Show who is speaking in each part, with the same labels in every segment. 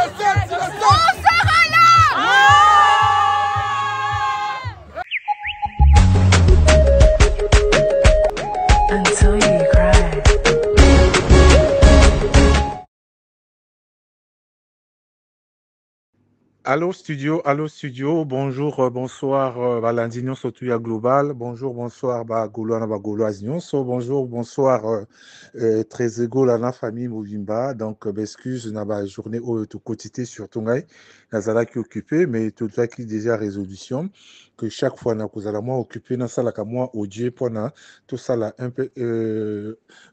Speaker 1: Until you cry.
Speaker 2: Allô studio, bonjour, bonsoir, Balandinion Sotuya Global, bonjour, bonsoir, Bagouloana Bagouloazinion, bonjour, bonsoir, Trezego, Lana famille Mouvimba, donc, excuse, na ba journée au tout quotidien sur Tongai, Nazala qui occupé, mais tout ça qui déjà résolution, que chaque fois, na kozala moi occupé, na sala ka moi audio, pour na, tout ça là, un peu,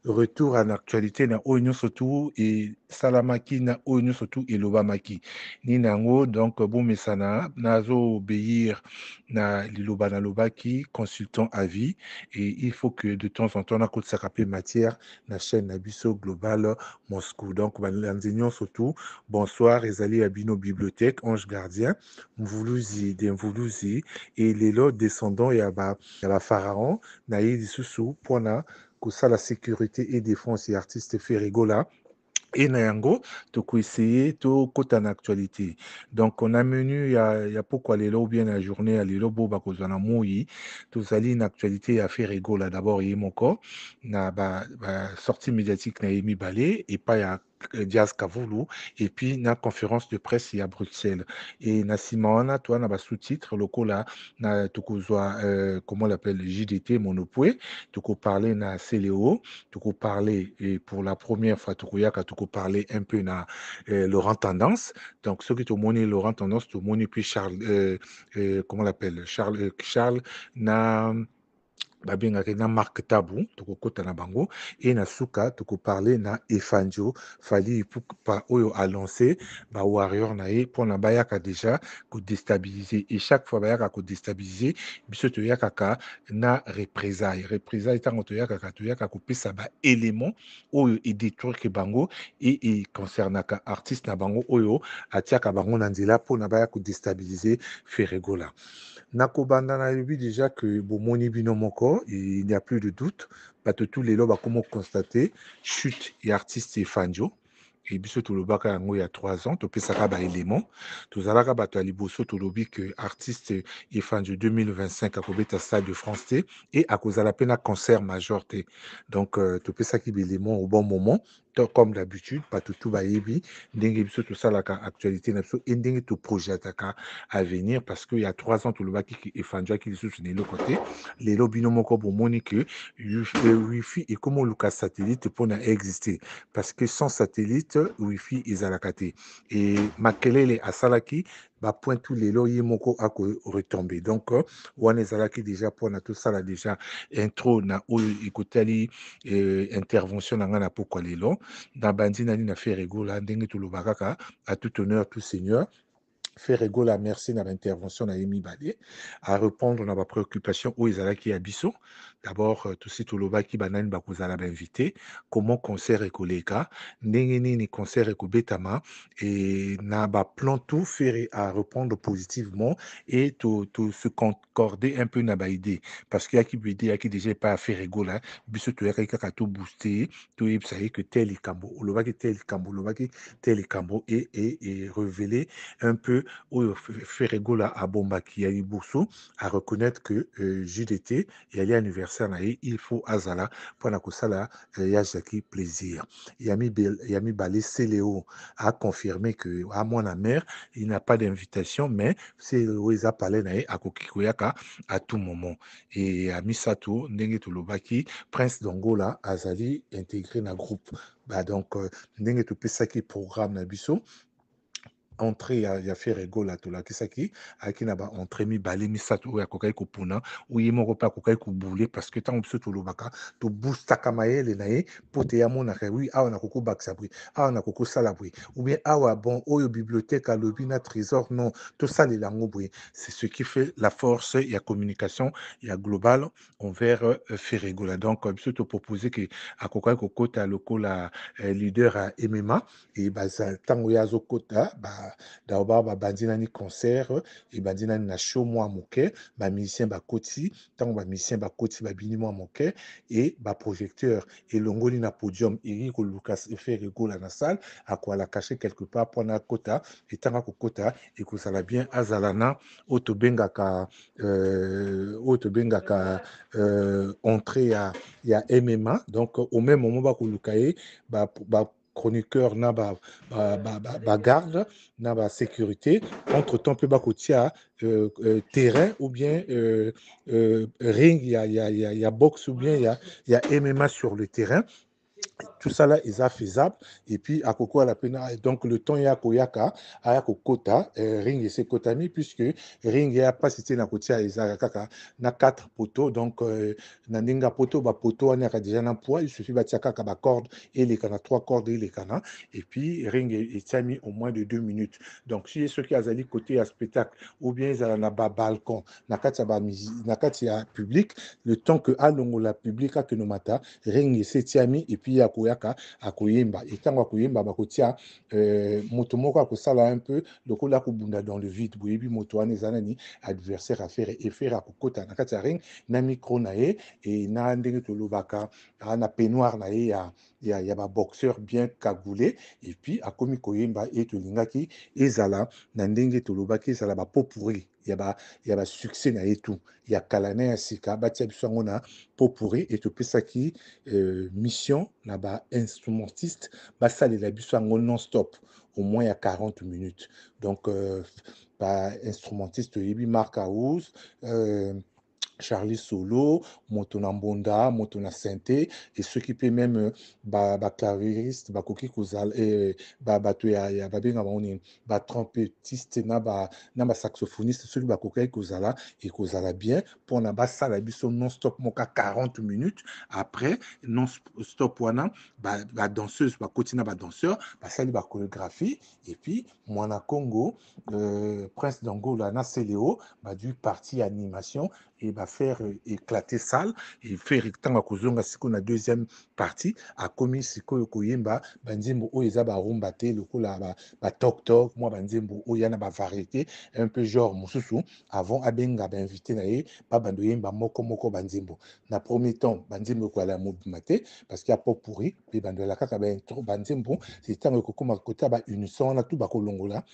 Speaker 2: retour à l'actualité, na Oignon surtout, et Salamaki, na Oignon surtout, et Lobamaki. Ni nango donc bomesana nazo obéir na liloba na lobaki consultant à vie et il faut que de temps en temps na côté sakapé matière na chaîne Nabiso Global Moscou donc balanzignon surtout bonsoir ezali abino bibliothèque ange gardien mvuluzi de mvuluzi et les lots descendants ya ba pharaon na yidi susu pona kosa la sécurité et défense et artiste Ferregola. Et Nayango, tu peux essayer de côté en actualité. Donc, on a menu, il y a pourquoi les lots ou bien la journée, les lots, boba, kozana moui, tous allés une actualité à faire rigolo là. D'abord, il y a mon corps, na, sortie médiatique, na Emi Balé, et pas, il y a Diaz Kavoulou, et puis, na conférence de presse, il y a Bruxelles. Et na Simona, toi, na sous-titre, locaux là, na, tu comment on l'appelle, JDT, Monopoué, tu peux parler na CLO, tu peux parler, et pour la première fois, tu peux parler un peu na Laurent Tendance. Donc, ceux qui te monnaie Laurent Tendance, tu monnaie puis Charles, comment on l'appelle, Charles, na babengaki na Marc Tabou tokokota na bango et na suka tokoparler na Efanjo fali pa oyo a lancé ba warrior na ye pour na bayaka déjà ko déstabiliser et chaque fois bayaka ko déstabiliser biso to yakaka na représailles tango to yakaka ko pesa ba élément oyo et détruire ke bango et concernaka artiste na bango oyo atiaka bango na nzela pour na bayaka ko déstabiliser Ferregola. Nakobanda na yobi déjà que bomoni bino moko, il n'y a plus de doute. Bato tous les lobes comment constater chute et artiste et Fanjo. Et biso to lobaka yango il y a 3 ans, to pesaka ba élément. To zalaka bato ali boso to lobi que artiste et Fanjo 2025 à Kobeta Stade de France T et à cause de la peine concert major T. Donc to pesaki ba élément au bon moment. Comme d'habitude, pas tout ba yebi, ndenge biso to salaka actualité na biso et ndenge to projet ataka à venir parce qu'il y a 3 ans, tout le bas qui est fan qui est sous le côté, les lobbies non encore pour monique, Wi-Fi et comment le satellite pour exister parce que sans satellite, Wi-Fi est à la côté et Makelele à Salaki, bah point tous les loyers moko à retomber donc on est Salaki déjà pour tout ça là déjà intro na ou écouter intervention na pourquoi les lots dans bandina ni na fait rigolo là ndenge tout le bakaka à tout honneur tout seigneur Ferrego la merci dans l'intervention na Emi Balé à répondre à ma préoccupation où ils allaient qui abisso. D'abord, tout ce tout le bas qui banane bakuzala invité, comment concert et koleka, ndenge ni concert et betama et na ba plan tout faire à répondre positivement et tout se concorder un peu na ba idée parce qu'il y a qui BD, il y a qui déjà pas faire là, biso to yaka ka tout booster, tout y ça que tel et cambo, le bas qui tel cambo, le bas qui tel cambo et révéler un peu oyo Ferregola a bombaki ya liboso à reconnaître que JDT et à l'anniversaire na ye, il faut azala pour na kosala ya Jackie plaisir. Yami Balé Céléo a confirmé que à mon mère il n'a pas d'invitation mais c'est Oeza Palais na ye à Kokikoyaka à tout moment et à Misato ndenge tolobaki Prince d'Angola azali intégré na groupe bah donc ndenge topesaki programme na biso entrée ya fait rigolo la tola kisaki aki na ba entrée mi balé mi sato ya kokai ko puna ou yimo ko pa kokai ko boulé parce que tant biso to lobaka to boosta kamaele na ye pote ya mona ka oui awa na koko baksa bri awa na koko sala bri ou bien awa bon oyo bibliothèque à lobina trésor non tout ça les langues bri c'est ce qui fait la force ya communication ya global envers Ferregola donc biso to proposer que à kokai ko kota lokola leader à MMA et bah ça tango ya zo kota bah d'abord bandi nani concert et bandi nani na show moi moke ba musicien ba koti tant ba musicien ba koti ba bini moi moke et ba projecteur et longoli na podium iri ko Lucas faire rigola na salle à quoi la cacher quelque part pour na kota et tant ko kota et que ça la bien azalana autobengaka entrée il y a MMA donc au même moment ba ko lukaye ba chroniqueur na ba garde na ba sécurité entre temps peut ba kotia terrain ou bien ring il y a boxe ou bien il y a MMA sur le terrain. Tout ça là, ils sont faisables. Et puis, à Koko à la peine, donc le temps, il y a Koyaka, à Kokota, ring et c'est Kotami, puisque ring, il y a pas cité na Kotia, ils ont na 4 poteaux. Donc, Nandinga poteau, ba poteau, on a déjà un poids. Il suffit de tiaka ba corde et les canards, 3 cordes et les canards. Et puis, ring est mis au moins de 2 minutes. Donc, si ceux qui ont allé côté à spectacle, ou bien ils ont un balcon, na katia public, le temps que alongo la public, à que nous mata, ring et c'est tiami, et puis, akoyaka akoyemba etango akoyemba bakotia moto moko akosala un peu lokola akobunda dans le vide boyebi moto wana eza nani adversaire à faire et faire akokota na kati ya ring na micro na ye et na ndenge tolobaka na peignoir na ye ya baboxeur bien cagoulé et puis akomi koyemba et tolingaki ezala na ndenge tolobaki ezala bapo pourri ya ba succès na ye tout ya kalane ya sika batia biso yango na po pourri et topesaki mission na ba instrumentiste basalela biso yango non-stop au moins il y a 40 minutes donc ba instrumentiste oyebi Mark House Charlie Solo, Motona Mbonda, Motona Synthé, et ceux qui peut même claviériste, koki kozal et bato ya babenga baoni ba trompettiste na ba saxophoniste, ceux qui kokai kozala et kozala bien pour na ba sala biso non stop moka 40 minutes après non stop wana ba danseuse ba kotina ba danseur ba sali ba chorégraphie et puis Mwana Congo Prince d'Angola na Céléo ba du partie animation et va faire éclater salle et faire tant kozonga siko na deuxième partie a commis siko koyemba banzembo o eza ba rumba te lokola ba tok tok moi banzembo o yana ba variété un peu genre mususu avant abenga ba invité na ye ba bando yemba moko banzembo na premier temps banzembo ko la mobima te parce qu'il y a pas pourri pe bando la kaka ba intro banzembo c'est tant ko koma kota ba unisson na tout ba kolongola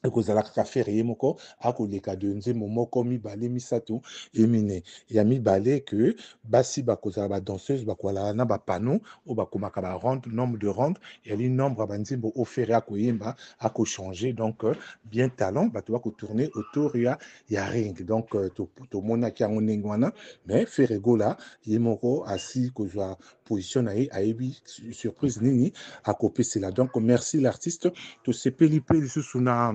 Speaker 2: ekozala kaka fere ye moko akoleka de nzembo moko mibale misato emine ya mibale que basi bakozala badanseuse bakozala na bapano oyo bakomaka baronde nombre de ronde yali nombre ya banzembo ofere akoyemba akochange donc bien talent bato bakotourne autour ya ring donc tomonaki yango ndenge wana mais fere egola ye moko asi kozwa position na ye ayebi surprise nini akopesela donc merci l'artiste tosepeli mpe lisusu na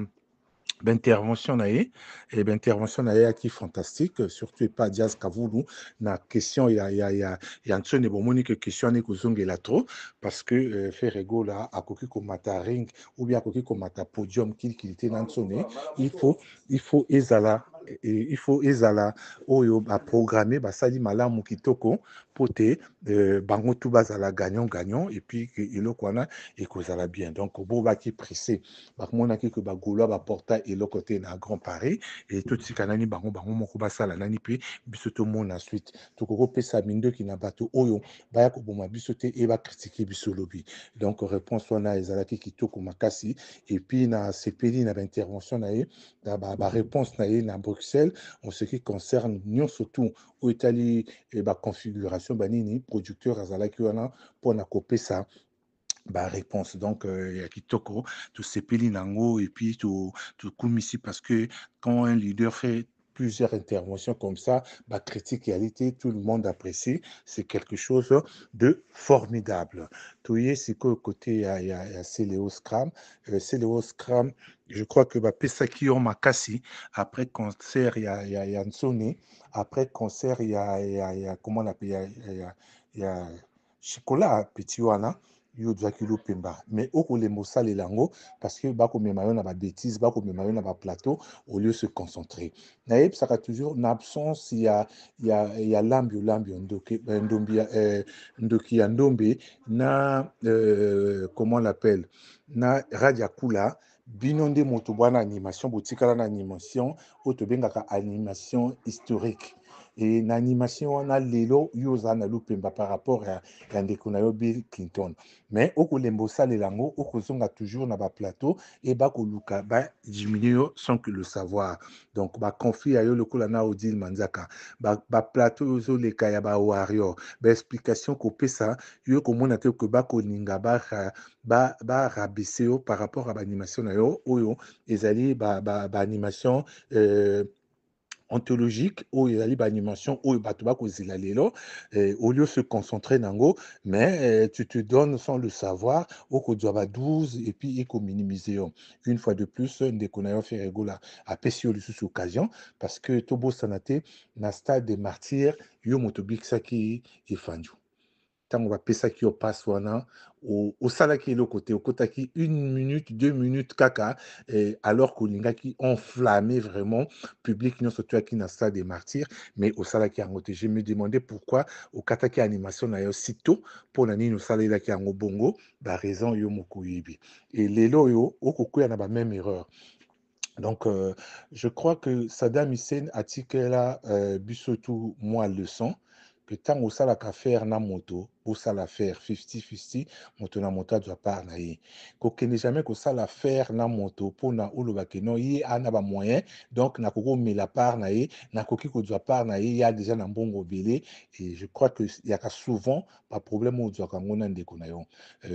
Speaker 2: d'intervention et d'intervention qui fantastique surtout pas Jazz Kavulu na question il y a une bonne question ni kuzongela trop parce que faire ego là à koki komata ring ou bien à koki komata podium qu'il était dans son il faut ezala oyo ba programmer ba sali malamu kitoko pote bango tout bazala gagnant et puis eloko wana ekozala bien donc boba qui pressé bamonaki que bagolo ba porta et le côté na Grand Paris et tout ce kanani bango moko basala nani pe biso to mona suite to koko pesa mindo ki na bato oyo baya ko boma biso te e ba critiquer biso lobby donc réponse wana ezalaki kitoko makasi et puis na sepeli na intervention na ye ba réponse na ye na Bruxelles en ce qui concerne nous surtout au Italie et ba configuration banini producteur azalaki wana pour na kopesa bah réponse donc ya kitoko to sepeli nango et puis to kumisi parce que quand un leader fait plusieurs interventions comme ça, bah, critique qualité, tout le monde apprécie, c'est quelque chose de formidable. Touye, c'est que côté, il y a Céléo Scram. Céléo Scram, je crois que bah, Pesaki Makasi, après concert, il y a Nsone, après concert, il y a comment on appelle, il y a Chicola, Petit Wana, yo dwaki lopemba mais okolemba osalela yango parce que bakomema yo na babêtise bakomema yo na baplateau au lieu de se concentrer nayebisaka toujours na absence ya lambi ndoki ya ndombe na comment on l'appelle na Radia Kula bino nde moto bwana animation botikala na animation oyo tobengaka animation historique et na animation wana lelo yo oza na lupemba par rapport ya ndeko na yo Bill Clinton mais okolemba osalela yango okozonga toujours na baplateau e bakoluka badimine yo sans que le savoir donc baconflit ya yo lokola na Odile Manzaka baplateau oyo ozoleka ya bawarrior baexplication kopesa yo komona te ke bakoninga barabese yo par rapport à baanimation na yo oyo ezali baanimation ontologique oyo ezali baanimation oyo bato bakozela lelo au lieu se concentrer nango mais tu te donnes sans le savoir okozwa ba 12 et puis ekominimiser yo une fois de plus ndeko na yo Ferregola apesi yo lisusu occasion parce que tobosana te na stade de martyr yo moto bikisaki efanju ntango bapesaki yo passe wana osalaki eloko te okotaki 1 minute 2 minutes kaka alors kolingaki enflammé vraiment public nyonso toyaki na stade des martyrs mais osalaki yango te je me demandais pourquoi okataki animation na yo sitôt mpo na nini osalelaki yango bongo baraison yo moko oyebi et lelo oyo okokwea na bameme erreur donc je crois que Saddam Hussein atikela biso tu mwa leçon que ntango osalaka affaire na moto osala affaire 50-50 moto na moto azwa part na ye kokende jamais kosala affaire na moto mpona olobake non ye ana bamoyen donc nakoki komela part na ye nakoki kozwa part na ye ya déjà na mbongo ebele et je crois que yaka souvent baproblème oyo ozwaka yango na ndeko na yo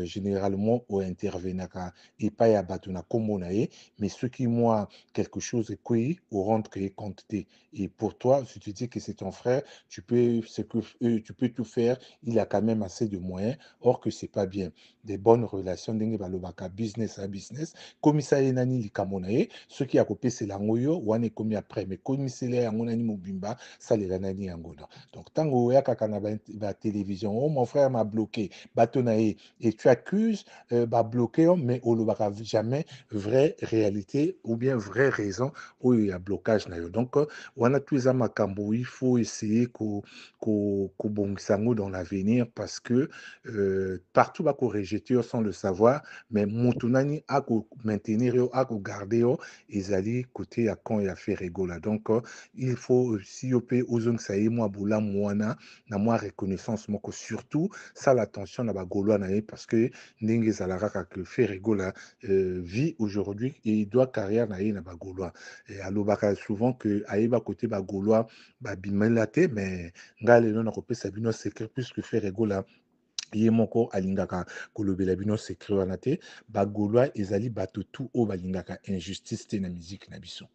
Speaker 2: généralement ointervenaka epai ya bato na nkombo na ye mais soki moi quelque chose ekwei orendre que compte te et pour toi si tu dis que c'est ton frère tu peux tout faire il a quand même assez de moyens or que c'est pas bien des bonnes relations ndenge balobaka business à business komisa ye nani likambo na ye soki akopesela yango yo wana ekomi après mais komisela yango nani mobimba salela nani yango na donc ntango oya kaka na batélévision oh mon frère m'a bloqué bato na ye et tu accuses babloqué yo mais olobaka jamais vraie réalité ou bien vraie raison oyo ya blocage na yo donc wana tu eza makambo il faut essayer kobongisa yango dans l'avenir parce que partout bakorejete yo sans le savoir mais moto nani akomaintenir yo akogarde yo ezali kote ya camp ya Ferregola donc il faut si yo mpe ozongisa ye mwa bolamu wana na mwa reconnaissance moko surtout sala attention na bagaulois na ye parce que ndenge ezalaka kaka Ferregola vit aujourd'hui et il doit carrière na ye na bagaulois alobaka souvent que ayeba kote bagaulois babimela te mais ngai lelo nakopesa bino secret puisque Ferregola ye moko alingaka kolobela bino secret wana te bagaulois ezali bato tu oyo balingaka injustice te na musique na biso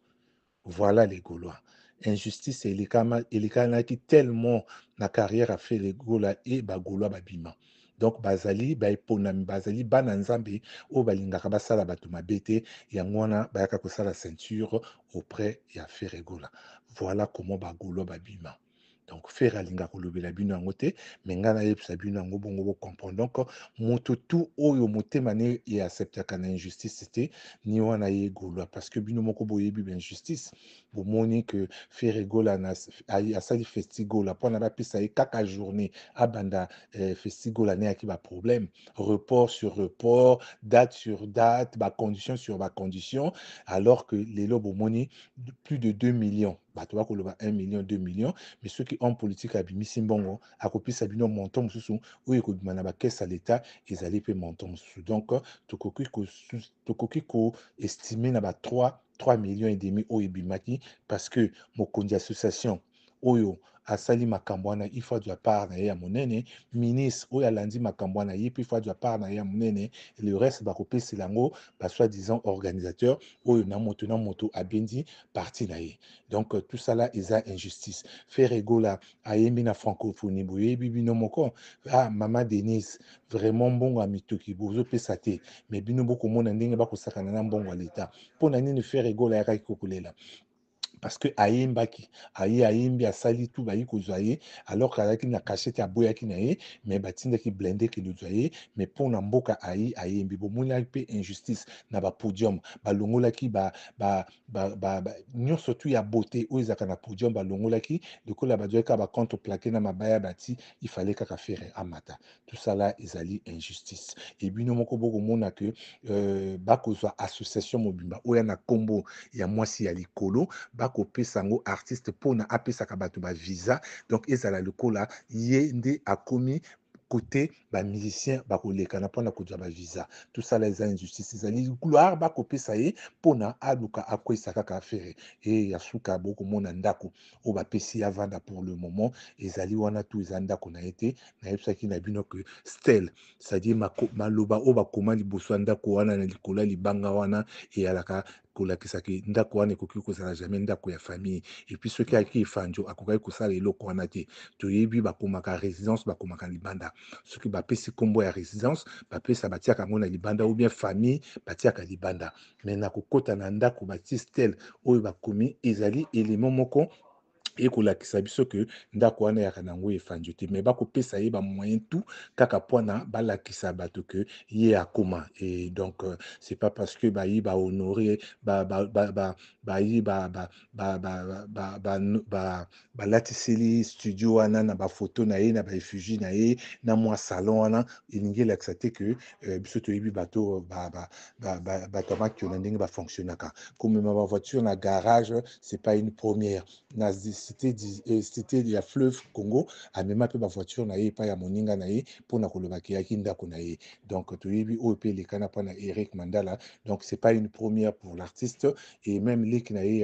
Speaker 2: voilà les Gaulois injustice elekanaki tellement na carrière a Ferregola et bagaulois babima donc bazali baeponami bazali bana nzambe oyo balingaka basala bato mabe te yango wana bayaka kosala ceinture auprès ya Ferregola voilà comment bagaulois babima donc faire alinga kolobela bino yango te me ngai nayebisa bino yango bongo bocomprendre donc moto tu oyo motema ne e acceptaka na injustice te ni wana ye gaulois parce que bino moko boyebi bainjustice bomoni que Ferregola asali festigola mpona bapesa ye kaka journée abanda festigola neyaki baproblème report sur report date sur date bacondition sur bacondition alors que lelo bomoni plus de 2 millions bato bakoloba 1 million 2 millions mais soki homme politique abimisi mbongo akopesa bino montant mosusu oyo ekobima na bakese ya leta ezali mpe montant mosusu donc tokoki koestime na ba 3 millions et demi oyo ebimaki parce que mokonzi association oyo asali makambo wana il faut azwa part na ye ya monene ministre oyo alandi makambo wana ye mpe il faut azwa part na ye ya monene le reste bakopesela yango basoi disant organisateur oyo na moto abendi parti na ye donc tout ça là eza injustice Ferregola ayembi na francophonie boyebi bino moko mama Denise vraiment mbongo ya mitoki bozopesa te mais bino bokomona ndenge bakosakana na mbongo ya leta mpo na nini Ferregola ayakaki kokolela parce que ayembaki ayembi asali tout bayi kozwa ye alors kazalaki na cachette aboyaki na ye mais batindaki blende ke lozwa ye mais mpona mboka ayembi bomonaki mpe injustice na bapodium balongolaki nyonso tu ya bote oyo ezalaka na podium balongolaki lokola bazwaki kaka bacompte plaqué na mabaya bati il fallait kaka faire amata tout ça là ezali injustice ebino moko bokomona ke bakozwa association mobimba oyo na nkombo ya mwasi ya likolo bakopesa yango artiste mpona apesaka bato bavisa donc ezala lokola ye nde akomi côté bamusicien bakolekana mpona kozwa bavisa tout ça là eza injustice ezali gloire bakopesa ye mpona aluka akwesa kaka affaire e ya suka bokomona ndako oyo bapesi ye avanda pour le moment ezali wana tu eza ndako na ye te nayebisaki na bino ke stele c'est-à-dire maloba oyo bakoma liboso ya ndako wana na likolo ya libanga wana eyalaka kolakisaki ndako wana ekoki kozala jamais ndako ya famille epuis soki ayaki efanjo akokaki kosala eloko wana te toyebi bakomaka résidence bakomaka libanda soki bapesi nkombo ya résidence bapesa batiaka yango na libanda ou bien famille batiaka libanda me na kokota na ndako batie stele oyo bakomi ezali élément moko ekolakisa biso ke ndako wana yaka nango efanjo te me bakopesa ye bamoyen tout kaka mpona balakisa bato ke ye akoma et donc c'est pas parce que bayi bahonore bayi balatiseli studio wana na bafoto na ye na baeffugie na ye na mwa salon wana elingi elakisa te ke biso toyebi bato bato amakio na ndenge bafonctionnaka komema bavoiture na garage c'est pas une première na cité ya fleuve Congo amema mpe bavoiture na ye epai ya moninga na ye mpona kolobaki yaki ndako na ye donc toyebi oyo mpe elekana mpona Eric Mandala donc c'est pas une première pour l'artiste et même leki na ye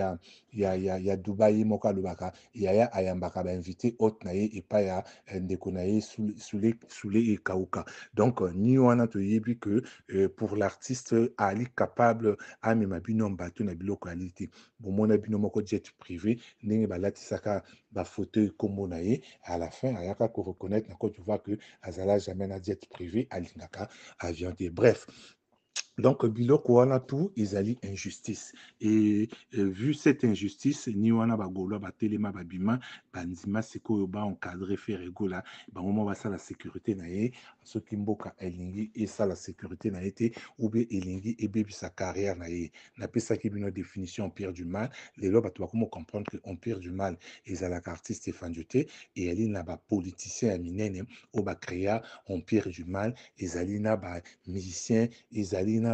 Speaker 2: ya Dubai moko alobaka yaya ayambaka bainvité haute na ye epai ya ndeko na ye sule ekauka donc ni wana toyebi que pour l'artiste ali capable amema bino bato na biloko ali te bomona bino moko jet privé ndenge balatisaka bafauteuil kombo na ye à la fin ayaka koreconnaitre na Côte d'Ivoire que azala jamais na jet privé alingaka avion te bref donc biloko wana tout ezali injustice et vu cette injustice ni wana bagolwa batelema babima bandima sikoyo baencadre faire egola bango mo basala sécurité na ye soki mboka elingi esala sécurité na ye te ou bien elingi ebebisa carrière na ye napesaki bino définition empire du mal lelo bato bakomo comprendre que empire du mal ezalaka artiste efanjo te eyali na bapoliticien ya minene oyo bacréa empire du mal ezali na bamusicien ezali na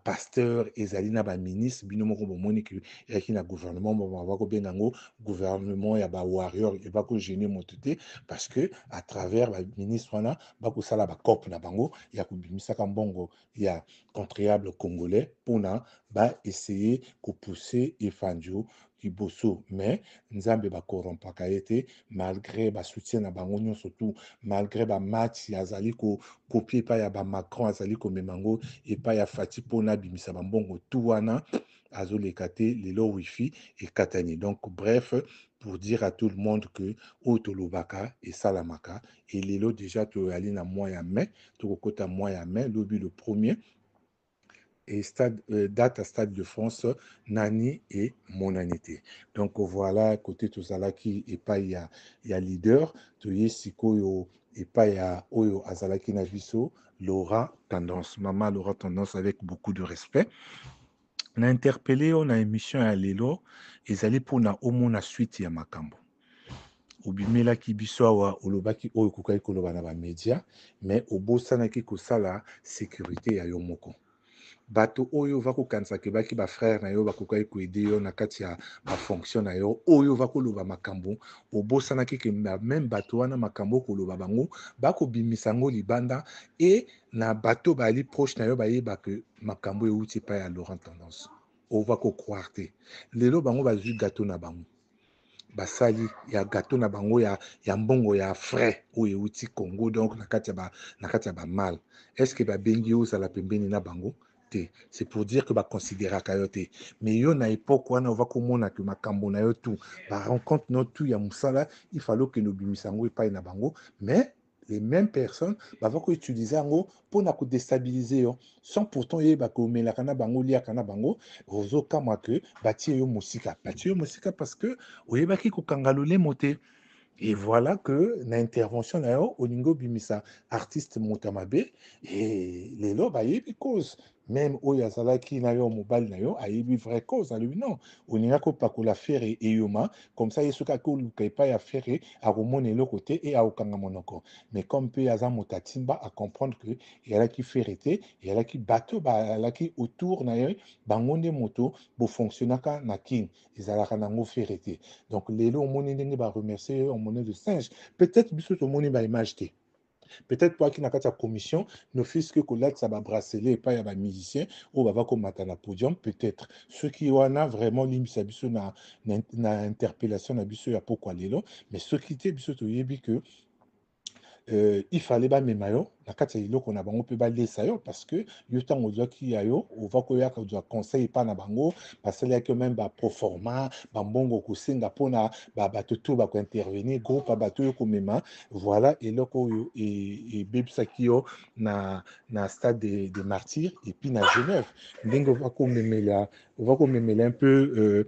Speaker 2: pasteur ezali na baministre bino moko bomoni ke eyaki na gouvernement bakobenga yango gouvernement ya bawarrior ebakogene moto te parce que à travers baministre wana bakosala bacope na bango ya kobimisaka mbongo ya contriable congolais mpona baessaye kopousse efanjo liboso mais nzambe bakorompaka ye te malgré basoutien na bango nyonso tu malgré bamatch azali kopie epai ya bamacron azali komema yango epai ya fati mpona abimisa bambongo tu wana azoleka te lelo wifi ekatani donc bref pour dire à tout le monde que oyo tolobaka esalamaka et lelo déjà toyali na mois ya mai tokokota mois ya mai lobi le premier et date à Stade de France nani et monanité donc voilà côté tozalaki epai ya leader toye sikoyo epai ya oyo azalaki na biso Laura Tendance maman Laura Tendance avec beaucoup de respect na interpellé on a émission ya lelo ezali mpona omona suite ya makambo obimelaki biso awa olobaki oyo kokaki koloba na bamédia mais obosanaki kosala sécurité ya yo moko bato oyo bakokanisa ke baki bafrère na yo bakokaki koede yo na kati ya bafonction na yo oyo bakoloba makambo obosanaki ke même bato wana makambo okoloba bango bakobimisa yango libanda e na bato bali proche na yo bayeba ke makambo euti epai ya Laurent Tendance ova kokroire te lelo bango bazwi gato na bango basali ya gato na bango ya mbongo ya frais oyo euti Congo donc na kati ya bamal est-ce que babengi yo ozala pembeni na bango te c'est pour dire que baconsidéraka yo te mais yo na époque wana ova komona ke makambo na yo tu barencontre no tu ya mosala il fallait que nobimisa yango epai na bango mais les mêmes personnes bava koutiliser yango mpona kodestabilize yo sans pourtant yeba komelaka na bango liaka na bango ozokamwa ke batie yo mosika parce que oyebaki kokanga lolemo te. Et voilà que l'intervention na yo olingo bimisa artiste moto ya mabe et lelo bayebi cause même oyo azalaki na yo mobali na yo ayebi vraie cause alobi non olinga kopakola fere eyoma comme ça ye soki akoluka epai ya fere akomona eloko te e akokanga monoko mais comme mpe aza moto atimba acomprendre que eyalaki fere te eyalaki bato bazalaki autour na ye bango nde moto bofonctionnaka na kini ezalaka nango fere te. Donc, lelo omoni ndenge ba remercier en monnaie de singe. Peut-être biso tomoni ba image te. Peut-être pas na kati ya commission, ne fût-ce que kolatisa ba bracelet epai ya ba musicien oyo bava komata na podium, peut-être. Soki wana vraiment limbisa biso na interpellation na biso ya pokwa lelo, mais soki te biso toyebi que il fallait bamema yo na kati ya eloko na bango mpe balesa yo parce que yo ntango ozwaki ya yo ova koyaka kozwa conseil epai na bango basalaki yo meme baproforma bambongo kosenga mpona bato to bakointervenir groupe ya bato oyo komema voilà eloko oyo ebebisaki yo na stade de martyr epuis na genève ndenge ova komemela un peu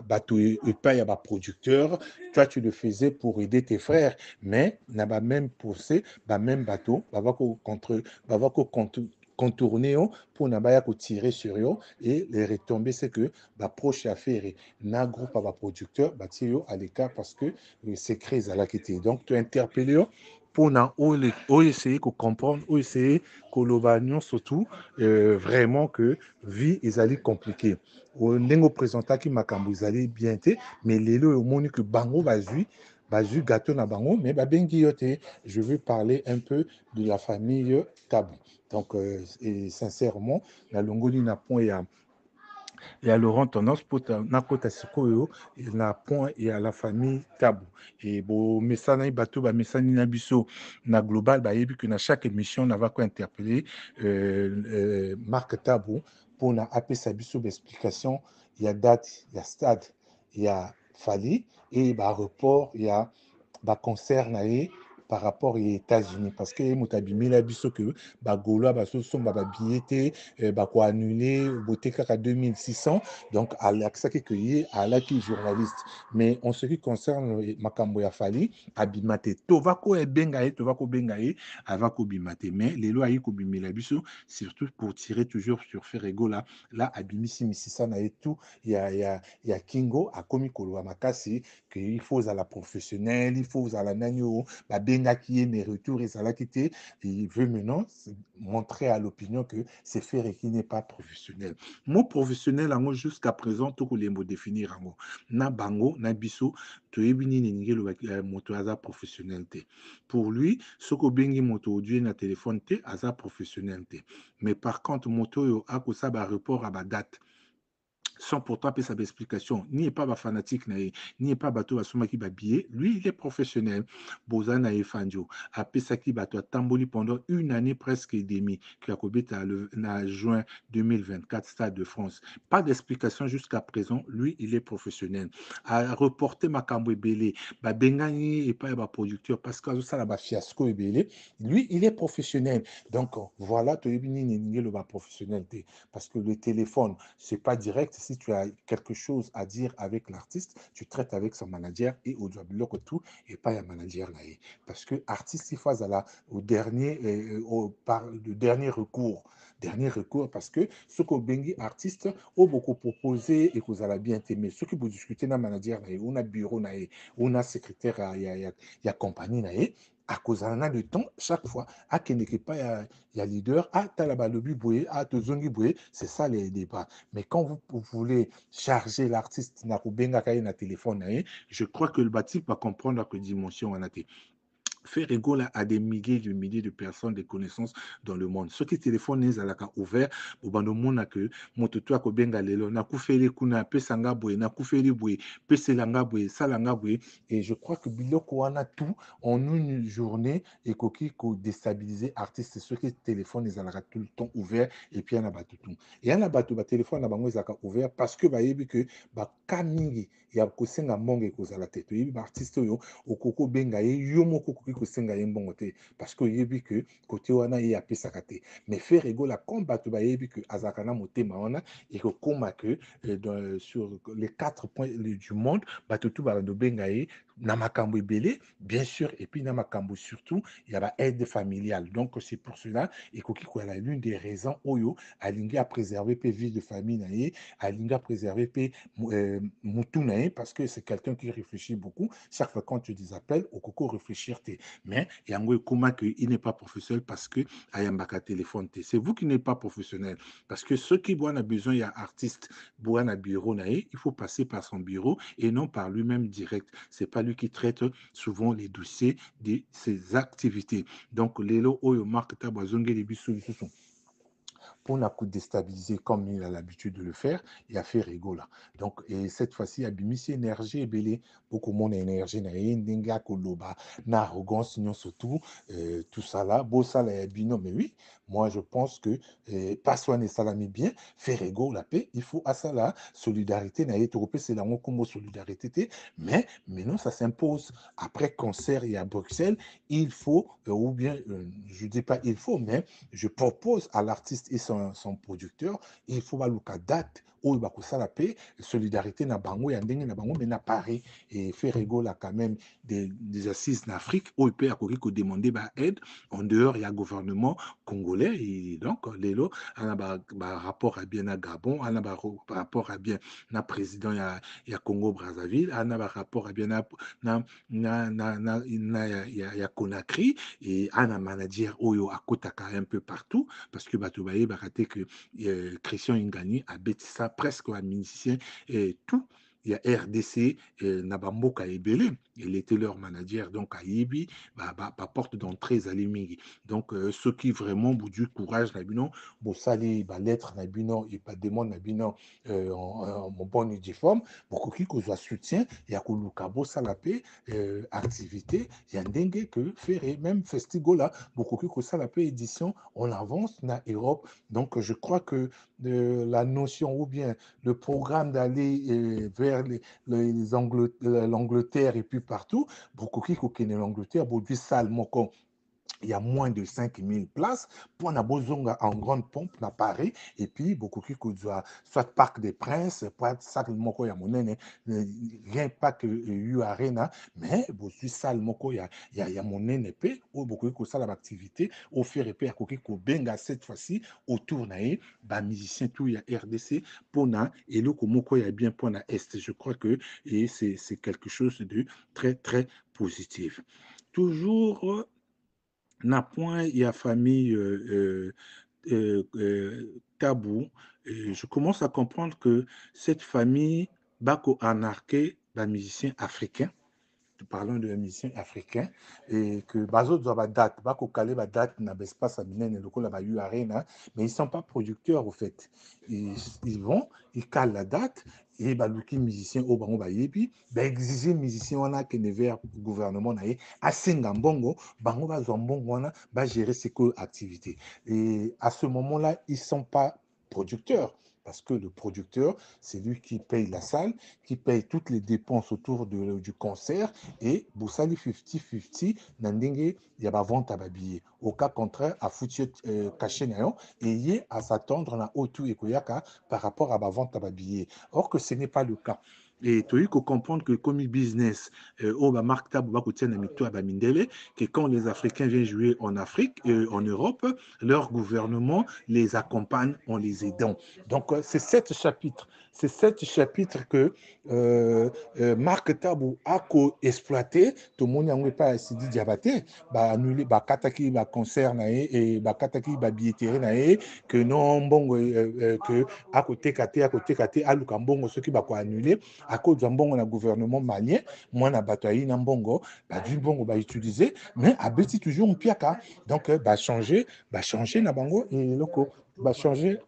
Speaker 2: bato epai ya baproducteur toi tu le faisais pour aider tes frères mais na ba même procès ba même bateau bava ko contourner pour na baya ko tirer sur yo et les retombées c'est que ba proche affaire na groupe ba producteur ba yo à l'écart parce que le secret à la quitté donc tu interpeller yo pour na o essayer ko comprendre o essayer ko lobanyon surtout vraiment que vie ezali compliqué ndenge présentaki makambo ezali bien te mais lelo omoni que bango bazui gâteau na bango, mais babengi yote, je veux parler un peu de la famille Tabou. Donc, et sincèrement, la longoli na point et à Laurent Tendance pour na kota sikoyo na point et à la famille Tabou. Et bon, messana i bateau ba messani na biso na global ba yebi que na chaque émission on va quoi interpeller Marc Tabou pour na apesa biso explication, il y a date, il y a stade, il y a Fali et bah report, il y a bah concert na ye par rapport aux États-Unis parce que mutabimi la biso que ba golo ba so somba ba billet ba ko annuler boté kaka 2600 donc à l'accès que yé à la qui journaliste mais en ce qui concerne makambo ya Fali abimate to va ko e bengaye to va ko bengaye ava ko bimate mais les lois yi ko bimela biso surtout pour tirer toujours sur Ferrego là abimisi misisa na et tout il y a Kingo a komi kolo makasi que il faut à la professionnelle il faut à la nanyo ba bengaki ye mes retours et ça l'a quitté il veut maintenant montrer à l'opinion que c'est faire qui n'est pas professionnel mot professionnel ango jusqu'à présent to ko lembo définir ango na bango na biso to yebini ningi lo moto aza professionnel te pour lui soko bengi moto audio na téléphone te aza professionnel te mais par contre moto yo akosa ba report à ba date sans pourtant appeler sa explication. Ni pas fanatique, ni pas bateau à soma qui va billet. Lui, il est professionnel. Bozana et Fandio. Appelé ça qui bateau tamboli pendant une année presque et demie. Qui a à le juin 2024, Stade de France. Pas d'explication jusqu'à présent. Lui, il est professionnel. A reporter Makambo Ebele. Ba Bengani et pas ba producteur parce que ça la fiasco Ebele. Lui, il est professionnel. Donc, voilà, tu es le professionnel. Parce que le téléphone, c'est pas direct. Si tu as quelque chose à dire avec l'artiste, tu traites avec son manager et au job tout et pas un manager là. Parce que artiste, il faut au dernier, le dernier recours. Dernier recours parce que ce que bengi artiste ont beaucoup proposé et que vous allez bien aimer. Ce que vous discutez dans manager, on a bureau, on a secrétaire, il y a compagnie, à cause d'un de temps, chaque fois, à qui n'est pas il y a leader, à Talabalobi Boué, à Tozongi Boué, c'est ça les débats. Mais quand vous voulez charger l'artiste, na na téléphone, je crois que le bâti va comprendre que dimension on a été. Faire égal à des milliers de personnes, des connaissances dans le monde. Ce qui téléphone est à la ouvert, au bando mona que mototo ko benga lelo na kufeli kuna pesanga boye na kufeli boye peselanga boye salanga boye et je crois que biloko wana tout en une journée et koki ko déstabiliser artiste ce qui téléphone est à la tout le temps ouvert et puis na batu tout et na batu ba téléphone na bango ezaka ouvert parce que ba yebi que ba kamingi ya kosenga mbonge kozala te to yebi ba artiste yo okoko benga ye yo moko okoki kosenga ye mbongo te parce que oyebi que côté wana ye apesaka te mais faire egola comme bato bayebi que azalaka na motema wana ekokóma que sur les 4 points du monde bato tu babenga ye na makambo ebele bien sûr et puis na makambo surtout il y a aide familiale donc c'est pour cela ekoki koyala l'une des raisons oyo alingi a préserver pe vie de famille na ye alingi a préserver pe mutu na ye parce que c'est quelqu'un qui réfléchit beaucoup chaque fois quand tu des appels okoko réfléchir te mais yango ekoma que il n'est pas professionnel parce que ayambaka téléphone te c'est vous qui n'êtes pas professionnel parce que ceux qui ont besoin il y a artiste boit na bureau na ye il faut passer par son bureau et non par lui-même direct c'est pas lui qui traite souvent les dossiers de ses activités donc lelo oyo Mark Tabo azongeli biso lisusu pour ne pas déstabiliser comme il a l'habitude de le faire, il a fait rigola. Donc, et cette fois-ci, il a mis énergie et belé, beaucoup mon énergie, n'a koloba, na arrogance, non surtout, tout ça là, beau ça là, bino, mais oui, moi je pense que pas soigner salami bien, faire rigola la paix, il faut à ça là, solidarité, n'a été c'est là comme solidarité, mais non, ça s'impose. Après concert, il y a Bruxelles, il faut, ou bien, je dis pas il faut, mais je propose à l'artiste et son producteur, il faut que date où il va la paix, solidarité na bango, ya ndenge na bango, mais na Paris et faire rigoler quand même des assises en Afrique où il peut demander aide en dehors il y a gouvernement congolais et donc les lots on a rapport à bien à Gabon, on a rapport à bien na président il y a Congo Brazzaville, on a rapport à bien na Conakry et on a manager oyo à Kotaka un peu partout parce que Batoubaye va rater que Christian Ingani a bêti ça presque à musicien et tout. Il y a RDC, Nabamboka Ebele, il était leur manager, donc à Ibi, porte d'entrée Zalimigi. Donc, ceux qui vraiment ont du courage, Nabino, Bossali, lettre Nabino, et pas démon Nabino, en bonne uniforme, beaucoup qui soit soutien, il y a Koluka Bossalapé, activité, il y a Ndengue que faire, même Festigola, beaucoup qui soit la édition, on avance dans l'Europe. Donc, je crois que la notion ou bien le programme d'aller vers l'Angleterre et puis partout, beaucoup qui connaissent l'Angleterre, beaucoup salle, il y a moins de 5000 places pour na bozonga en grande pompe na Paris et puis beaucoup qui soit Parc des Princes pour ça moko ya monene rien pas que eu arena mais bosu salle moko ya monene pe ou beaucoup qui ça l'activité au faire et puis ko benga cette fois-ci autour naé ba musicien tout ya RDC pona et le moko ya bien pona est je crois que et c'est quelque chose de très très positif toujours na point il y a famille Tabou. Et je commence à comprendre que cette famille bako anarqué d'un musicien africain. Parlons de musiciens africains et que bazo doit date, bako calé ba date na l'espace à minen et local la eu arena, mais ils sont pas producteurs au fait. Ils vont, ils calent la date et baluki musicien au bango ba yebi, ba exiger musicien wana que ne vers gouvernement na ye asenga mbongo, bango ba zombongo wana ba gérer ses activités. Et à ce moment-là, ils sont pas producteurs. Parce que le producteur, c'est lui qui paye la salle, qui paye toutes les dépenses autour du concert et Boussali 50-50, Nandenge, il y a vente à babillet. Au cas contraire, à foutu caché nayon, et y est à s'attendre na Otu et Koyaka par rapport à la vente à babillet. Or que ce n'est pas le cas. Et tu faut comprendre que comme business, au Mark Tab, que quand les Africains viennent jouer en Afrique, en Europe, leur gouvernement les accompagne en les aidant. Donc, c'est 7 chapitres. C'est 7 chapitres que Mark Tabou a co-exploité. Tout le monde n'a pas Sidi Diabaté, annulé, kataki, concert, et kataki, billetterie, que non, bon, que à côté, à Lukambongo, ceux qui va annuler, à cause d'un bon gouvernement malien, moi, na bataille, na bongo, du bongo, utiliser, mais à Betty toujours un piaka. Donc, changer, na bango et loco. Changer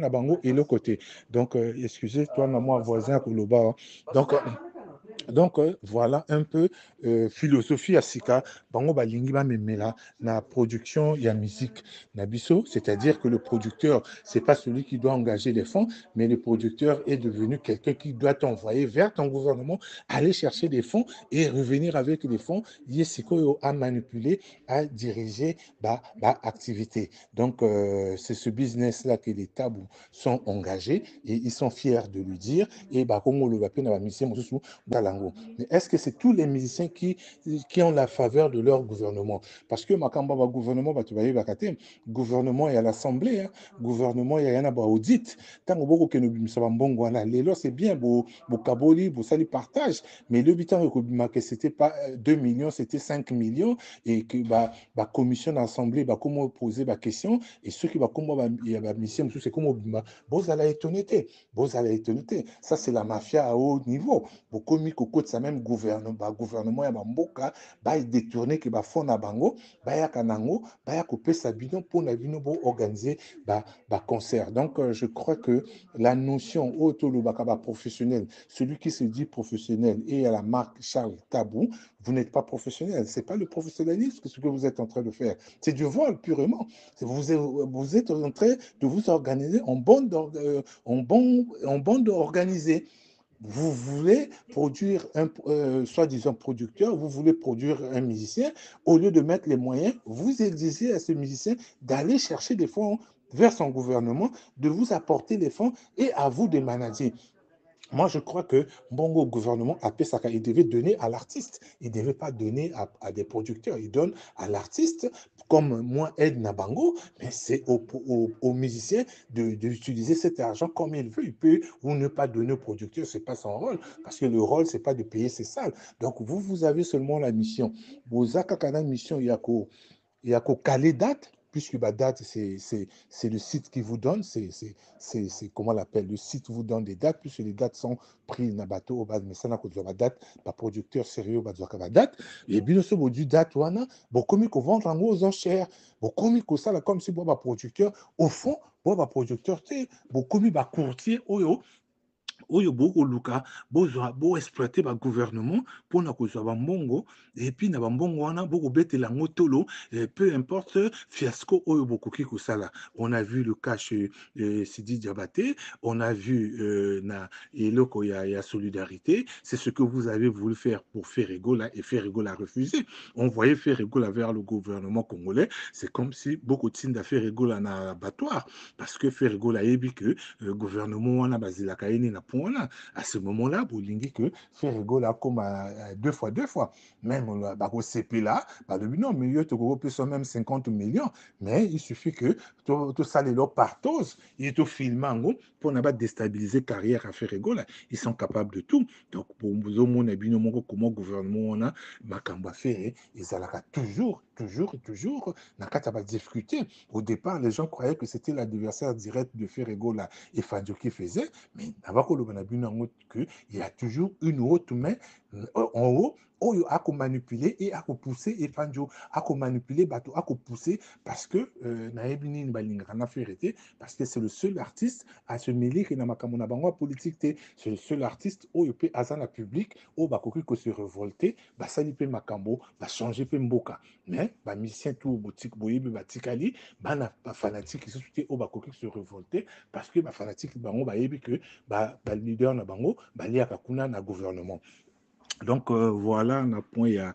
Speaker 2: na bango et le côté. Donc, excusez-toi, moi voisin Koloba. Donc, Donc, voilà un peu philosophie à sika. Bango balingi ba memela na production ya musique na biso, c'est-à-dire que le producteur, c'est pas celui qui doit engager les fonds, mais le producteur est devenu quelqu'un qui doit t'envoyer vers ton gouvernement, aller chercher des fonds et revenir avec les fonds, yesiko à manipuler, à diriger ba activité. Donc, c'est ce business-là que les tabous sont engagés et ils sont fiers de lui dire. Et bah, comme on le va na ba mission, mais est-ce que c'est tous les musiciens qui ont la faveur de leur gouvernement? Parce que Makamba, le gouvernement, gouvernement est à l'Assemblée, hein, gouvernement est à audit. Tant que nous c'est bien, bo kaboli, bo sali partage, mais le bitan que c'était pas 2 millions, c'était 5 millions, et que la commission d'Assemblée, comment poser la question, et ceux qui va il y a la mission, c'est comme bon, à la étonnité, ça c'est la mafia à haut niveau. Bokomi koko de sa même gouvernement ya bamboka ba détourner que ba fond na bango ba ya kanango ba ya kopé sa bino pour na bino bo organiser ba concert. Donc je crois que la notion autolo bakaba professionnel, celui qui se dit professionnel et à la marque Charles Tabou, vous n'êtes pas professionnel, c'est pas le professionnalisme que ce que vous êtes en train de faire, c'est du vol purement. Vous êtes en train de vous organiser en bande organisée. Vous voulez produire un soi-disant producteur, vous voulez produire un musicien, au lieu de mettre les moyens, vous exigez à ce musicien d'aller chercher des fonds vers son gouvernement, de vous apporter les fonds et à vous de manager. Moi, je crois que Bongo gouvernement a fait ça, il devait donner à l'artiste. Il ne devait pas donner à des producteurs. Il donne à l'artiste, comme moi, Ed Nabango, mais c'est aux musiciens d'utiliser cet argent comme il veut. Il peut ou ne pas donner au producteur, ce n'est pas son rôle, parce que le rôle, ce n'est pas de payer ses salles. Donc, vous avez seulement la mission. Vous avez la mission, il y a qu'au caler date, puisque la date, c'est le site qui vous donne, c'est comment on l'appelle, le site vous donne des dates, puisque les dates sont prises dans le bateau, mais ça n'a pas de date, pas producteur sérieux, pas de date, et bien sûr, vous du date, beaucoup mieux qu'on vend aux enchères, beaucoup mieux que ça, comme si vous producteur, au fond, vous producteur, beaucoup mieux courtier, oyo bokoluka boexploite bagouvernement mpona kozwa bambongo epuis na bambongo wana bokobetela yango tolo, peu importe fiasco oyo bokoki kosala. On a vu le cas chez Sidi Diabaté, on a vu na eloko ya solidarité, c'est ce que vous avez voulu faire pour Ferregola et Ferregola a refusé. On voyait Ferregola vers le gouvernement congolais, c'est comme si beaucoup de signes Ferregola na abattoir, parce que Ferregola a dit que le gouvernement wana bazilaka ene na à ce moment-là, bolingi que faire rigolo comme deux fois. Même au CP là, non, mais il y a même 50 millions. Mais il suffit que tout ça, les partos, ils te filment pour ne pas déstabiliser la carrière à faire rigolo. Ils sont capables de tout. Donc, pour nous, comment le gouvernement on a, Makamba faire, ils allaient toujours, n'a qu'à discuter. Au départ, les gens croyaient que c'était l'adversaire direct de Ferregola et Fadjo qui faisait, mais il y a toujours une autre main en haut oyo ako manipuler et ako pousser et Fadjo ako manipuler bateau ako pousser parce que nayebi nini balingaka na ferete parce que c'est le seul artiste à se mêler que na makambo na bango politique te, c'est le seul artiste oyo pe azana public oyo bakoki ko se révolter basali pe makambo ba changer pe mboka, mais ba musicien tout boutique boyebi batikali bana ba fanatique isusu te oyo bakoki se révolter parce que ba fanatique bango bayebi que ba leader na bango baliaka kuna na gouvernement. Donc voilà un point,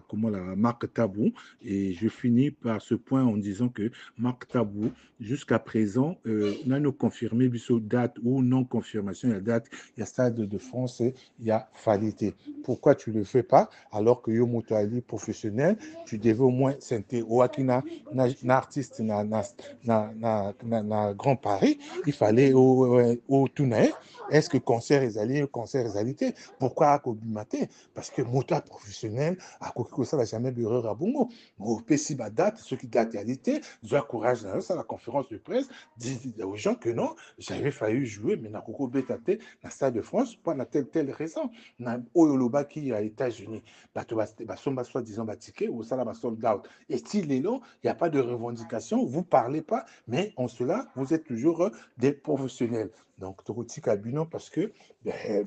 Speaker 2: comment la marque Tabou, et je finis par ce point en disant que marque Tabou jusqu'à présent n'a nous confirmé sur date ou non confirmation il y a date, il y a Stade de France, il y a Falité. Pourquoi tu le fais pas alors que yo moto ali professionnel, tu devais au moins sentir Oakina na artiste na Grand Paris, il fallait au Tunae. Est-ce que concert est allé, concert est allé? Pourquoi à Kobimate? Parce que moteur professionnel, à Kokiko, ça n'a jamais d'erreur à Bongo. Au PC, date, ceux qui datent réalité, j'ai courage dans ça, la conférence de presse, dit aux gens que non, j'avais failli jouer, mais n'a Koko Bétate, dans le Stade de France, pas dans telle raison. N'a Oyoloba qui à États-Unis, somba soi-disant ticket, ou ça là, sold out. Et s'il est là, il n'y a pas de revendication, vous ne parlez pas, mais en cela, vous êtes toujours des professionnels. Donc tokotika bino parce que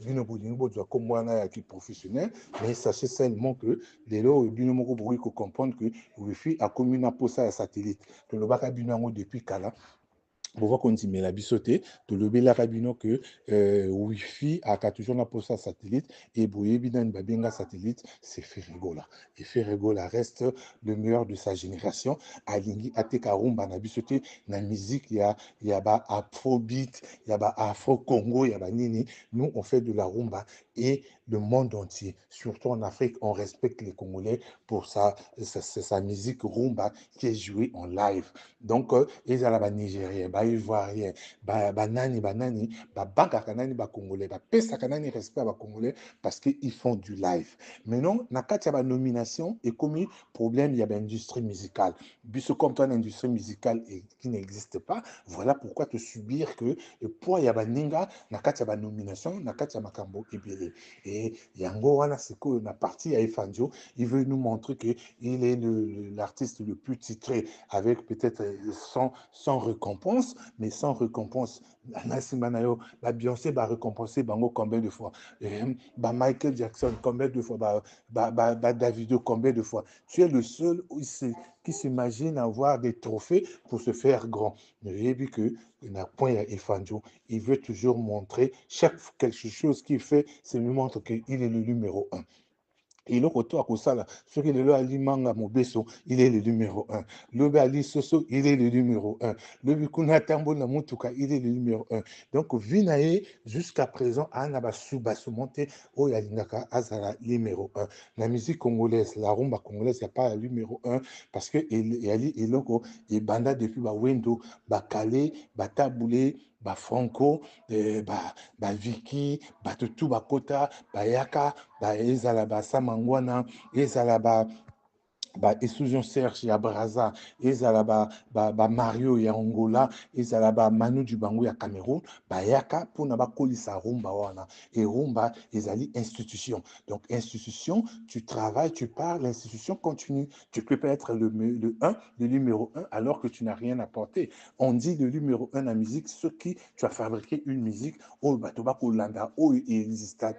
Speaker 2: bino bolingi bozwa comme wana qui professionnel, mais sachez seulement que lelo bino moko bokoki ko comprendre que wifi akomi na posa ya satellite tolobaka bino yango depuis kala. Pouvoir continuer la bisoté, de lever la rabino que Wi-Fi a toujours la poste satellite et Boye Bidan Babinga satellite, c'est Ferregola. Et Ferregola reste le meilleur de sa génération. Alingi Ateka Rumba na bisoté, na musique, il y a ba Afrobeat, il y a ba Afro-Congo, il y a ba Nini. Nous, on fait de la rumba et le monde entier, surtout en Afrique, on respecte les Congolais pour sa musique rumba qui est jouée en live. Donc, ils ont la Nigérien, Ivoirien, banani, banka kanani, Congolais, pesa kanani respect à Congolais parce qu'ils font du live. Maintenant, nakati ya nomination et comme problème, il y a une industrie musicale. Puisque comme toi, une industrie musicale qui n'existe pas, voilà pourquoi te subir que pour y a ninga, nakati ya nomination, nakati ya makambo ebele. Et yango wana seko na partie à Efandio, il veut nous montrer que il est l'artiste le plus titré avec peut-être sans récompense, mais sans récompense. La Beyoncé va récompenser Bango combien de fois? Michael Jackson combien de fois? Davido combien de fois? Tu es le seul qui s'imagine avoir des trophées pour se faire grand. Mais j'ai vu que il veut toujours montrer chaque quelque chose qu'il fait, c'est lui montre qu'il est le numéro 1. Et le retour à Kosala, ce qui est le Alimanga Mobeso, il est le numéro 1. Le Ali Soso, il est le numéro 1. Le Bikuna Tambo Namutuka, il est le numéro 1. Donc, Vinae, jusqu'à présent, Anaba Suba se monter au Yalinaka Azara numéro 1. La musique congolaise, la rumba congolaise, il n'y a pas le numéro 1 parce que Ali et Loko, et Banda depuis Wendo, Bakale, Bataboulé, Franco, Vicky, Tutu Bakota, Yaka, ezala Samangwana, ezala Exclusion Serge ya Braza, ezala Mario ya Angola, ezala Manu Dibango ya Cameroun, yaka pona kolisa rumba wana. Et rumba ezali institution. Donc institution, tu travailles, tu parles, l'institution continue. Tu peux pas être le numéro 1 alors que tu n'as rien apporté. On dit le numéro 1 en musique, ce qui tu as fabriqué une musique au Batoba Kolanda, au existait.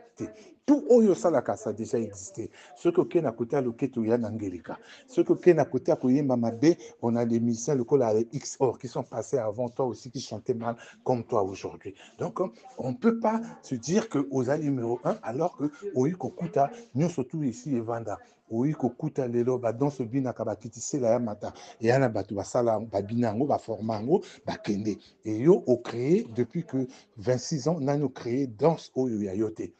Speaker 2: Tout Oyo Salaka, ça a déjà existé. Ce que Ken a côté à l'Oketo Yan Angelica. Ce que Ken a côté à Koyemba Mabé, on a des musiciens locaux à XOR qui sont passés avant toi aussi, qui chantaient mal comme toi aujourd'hui. Donc, on ne peut pas se dire que aux numéro 1 alors que Oyo Kokuta, nous surtout ici et Vanda. Oyo Kokuta lelo ba dans ce bina kabakiti c'est la mata et ana batu basala babinango ba formango ba kende et yo au créé depuis que 26 ans nano créé danse Oyo Yayote.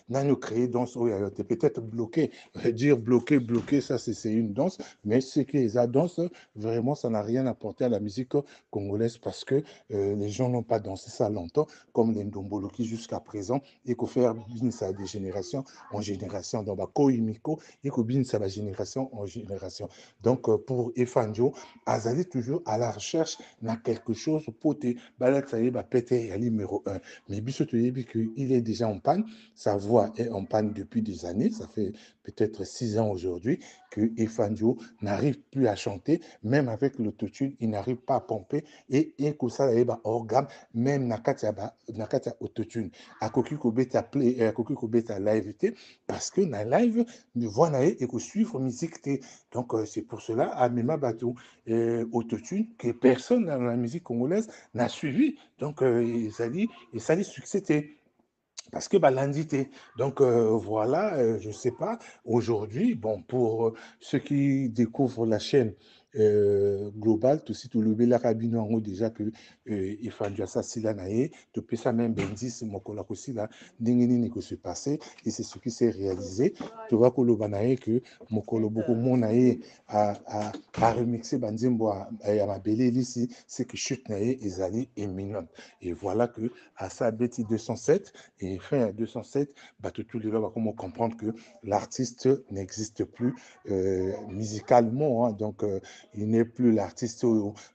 Speaker 2: Nano créé danse Oyayote, peut-être bloqué, dire bloqué, ça c'est une danse, mais ce qui est la danse, vraiment ça n'a rien apporté à la musique congolaise parce que les gens n'ont pas dansé ça longtemps, comme les Ndomboloki jusqu'à présent, et qu'on fait ça de génération en génération, dans la Koimiko, et qu'on ça de génération en génération. Donc pour Efanjo, Azali toujours à la recherche n'a quelque chose pour te balader, ça y est, péter à numéro 1. Mais Bissot, il est déjà en panne. Sa voix est en panne depuis des années, ça fait peut-être 6 ans aujourd'hui que Efanjo n'arrive plus à chanter, même avec l'autotune, il n'arrive pas à pomper et que ça va organe, même Nakatia autotune. Akoki Kobeta play, Akoki Kobeta live, parce que na live, nous voit et que suivre musique. Donc c'est pour cela, à Mema Batou, autotune, que personne dans la musique congolaise n'a suivi. Donc, ça dit succès. Parce que l'indité. Donc voilà, je ne sais pas, aujourd'hui, bon, pour ceux qui découvrent la chaîne globale, tout si tout le bel carabino en haut déjà que il faut dire ça si là naé, tu peux ça même bendis mon collègue aussi là, n'ingénie que se passer et c'est ce qui s'est réalisé. Tu vois que le banaé que mon collègue beaucoup mon naé a remixé banzimbo à ma belle ici, c'est que chute naé ezali éminente. Et voilà que à sa bêtise 207 et fin à 207, tout le monde va comment comprendre que l'artiste n'existe plus musicalement. Hein, donc, il n'est plus l'artiste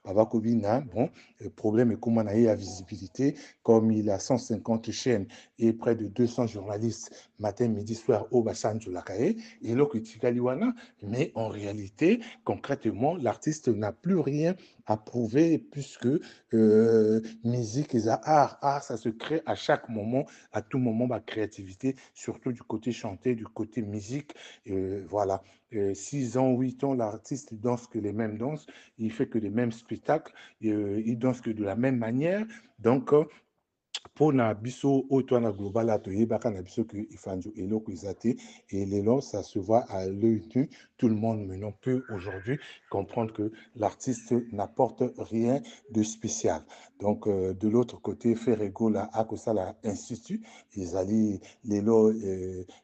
Speaker 2: Baba Kobina. Bon, le problème est comment on a eu la visibilité, comme il a 150 chaînes et près de 200 journalistes matin, midi, soir au Bassan de la Kaye, et là, mais en réalité, concrètement, l'artiste n'a plus rien à prouver puisque musique et art, ça se crée à chaque moment, à tout moment, ma créativité, surtout du côté chanté, du côté musique, voilà. 6 ans, 8 ans, l'artiste danse que les mêmes danses, il fait que les mêmes spectacles, il danse que de la même manière. Donc, pour na biso na global toyebaka na biso que ifanjo eloko ezate et l'élan ça se voit à l'œil nu. Tout le monde maintenant peut aujourd'hui comprendre que l'artiste n'apporte rien de spécial. Donc de l'autre côté Ferrego la Akosala Institut ils allaient l'élo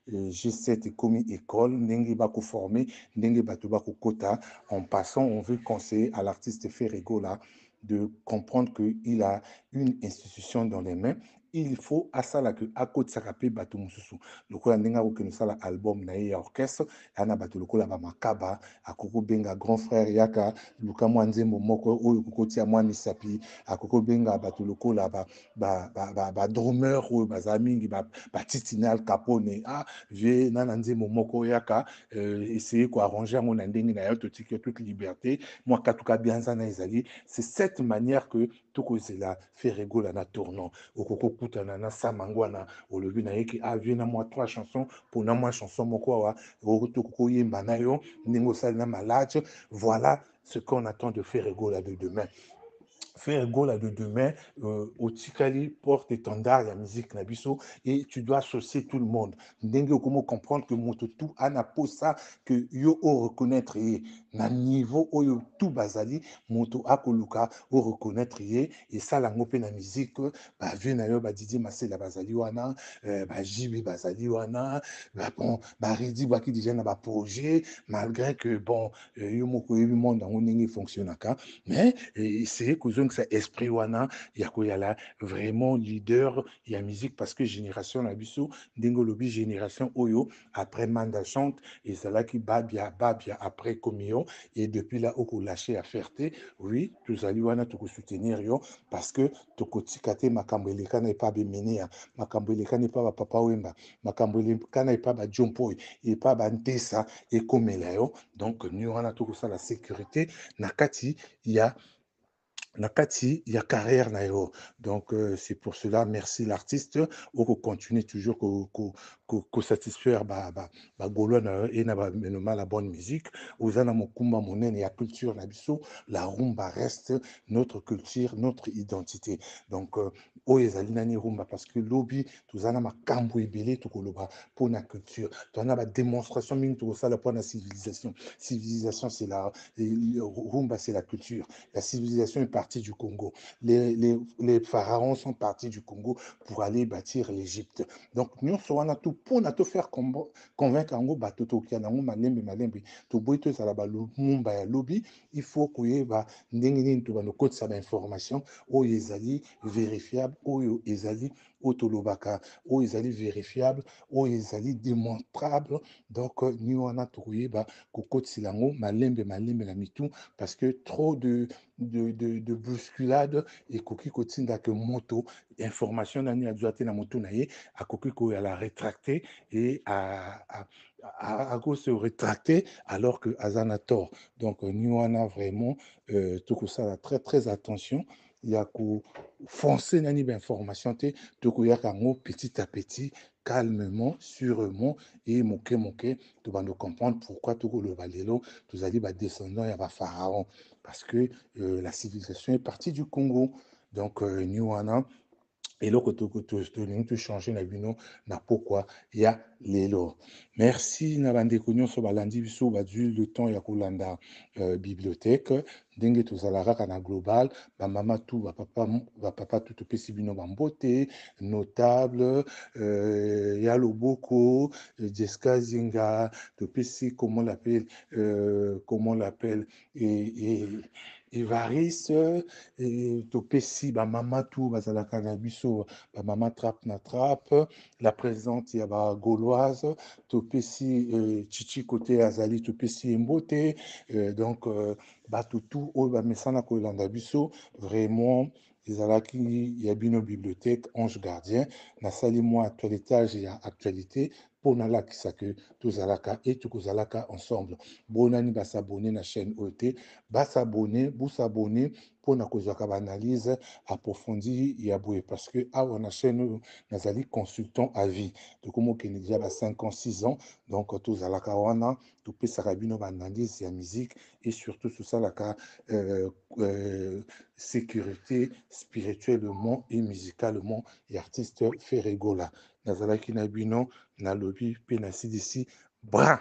Speaker 2: G7 comme école ndenge bako formé ndenge bato bako kota en passant on veut conseiller à l'artiste Ferrego là de comprendre qu'il a une institution dans les mains. Il faut à ça que à côté ça rapé bateau mususu le ko ndinga ko keno sala album na ya orchestre ana bateau le ko la ba makaba akoko benga grand frère yaka luka mwanzembo moko oyo kokotia mwa misapi akoko benga bateau le ko la ba drummer oyo bazamingi ba titinal capone je nana nzembo moko yaka essayer ko arranger mon ndenge na yo totiki toute liberté moi katuka bianza na ezali c'est cette manière que tokozela Ferrego la na tournant okoko kutana na samangwana olobi na yeki avie na moi 3 chansons pour na moi chanson moko wa okoko yemba na yo ndingo sali na malade voilà ce qu'on attend de Ferrego la de demain. Ferrego là de demain au Tikali porte étendard la musique nabiso et tu dois associer tout le monde ndenge comment comprendre que moto tout ana posa que yo o reconnaître et na niveau oyo tout bazali moto akoluka o reconnaître et ça la ngopé na musique ba vu na yo ba Didier Masela bazali wana ba Jibi bazali wana ba bon ba Ridi ba ki déjà na ba projet malgré que bon yo moko yebi monde en ndenge fonctionnaka mais c'est que ça esprit wana ya ko yala vraiment leader ya musique parce que génération na biso ndingo lobi génération oyo après Manda chante et cela qui babia après Komio et depuis là oko lâché à Ferté oui tous ali wana to soutenir yo parce que to kotikate makambo eleka na pas bemene makambo eleka na pas papa wemba makambo eleka na pas ba jompo et pas ba ntesa et komela yo donc nous wana to ça la sécurité nakati il y a carrière naïro. Donc c'est pour cela merci l'artiste ou qu'on continue toujours qu'on satisfaire golona et na ba menoma la bonne musique ozana mokumba monene ya culture na biso la rumba reste notre culture notre identité. Donc ezali nani rumba parce que lobby tozana makambo ebele to koloba pour na culture. Tona ba démonstration mingi to ça la pour na civilisation. Civilisation c'est la rumba c'est la culture. La civilisation est partie du Congo. Les pharaons sont partis du Congo pour aller bâtir l'Égypte. Donc, nous sommes tout pour nous faire convaincre en gros batoto qui a nango malembe to boito ça la lumumba ya lobby il faut que y ba ndengini to ba no code ça information o ezali vérifiable o ezali otolobaka o ezali vérifiable o ezali démontrable donc nous on a trouvé ba ko code silango malembe la mitou parce que trop de bousculade et koki kotinda que moto information nani adjoité na moto na ye a koki ko ya la rétracter et à se rétracter alors que Azana tort. Donc nous on a vraiment tout ça très très attention il y a ko foncer nani ben information te to ko ya kango petit à petit calmement sûrement et moke tu vas nous comprendre pourquoi tout le balelo tous allez ba descendants ya ba pharaon parce que la civilisation est partie du Congo. Donc, nous, on a et là, tu changer la bino na pourquoi il y a les lots. Merci na bande konyo so balandi biso badu le temps ya kolanda bibliothèque ndenge to zalara na global ba mama tout ba papa tout pesi bino bambote notable ya loboko Jessica Zinga to pesi comment l'appelle et Évariste, topesi bamama tu bazalaka na biso bamama trappe na trappe, la présidente ya bagauloise, topesi chichi côté azali topesi ye mbote, donc bato tu oyo bamesana kolanda biso vraiment ezalaki ya bino bibliothèque Ange Gardien nasali mwa toiletage ya actualité mpo nalakisa ke tozalaka e tokozalaka ensemble bonani basabone na chaîne oyo te basabone busabone mpona kozwaka baanalyse approfondie ya boye parce que awa na chaîne oyo nazali consultant à vie tokomi okende deja ba 5 ans 6 ans donc tozalaka wana topesaka bino baanalyse ya musique et surtout tosalaka sécurité spirituellement et musicalement et artiste Ferregola nazalaki na bino nalobi mpe nasilisi bra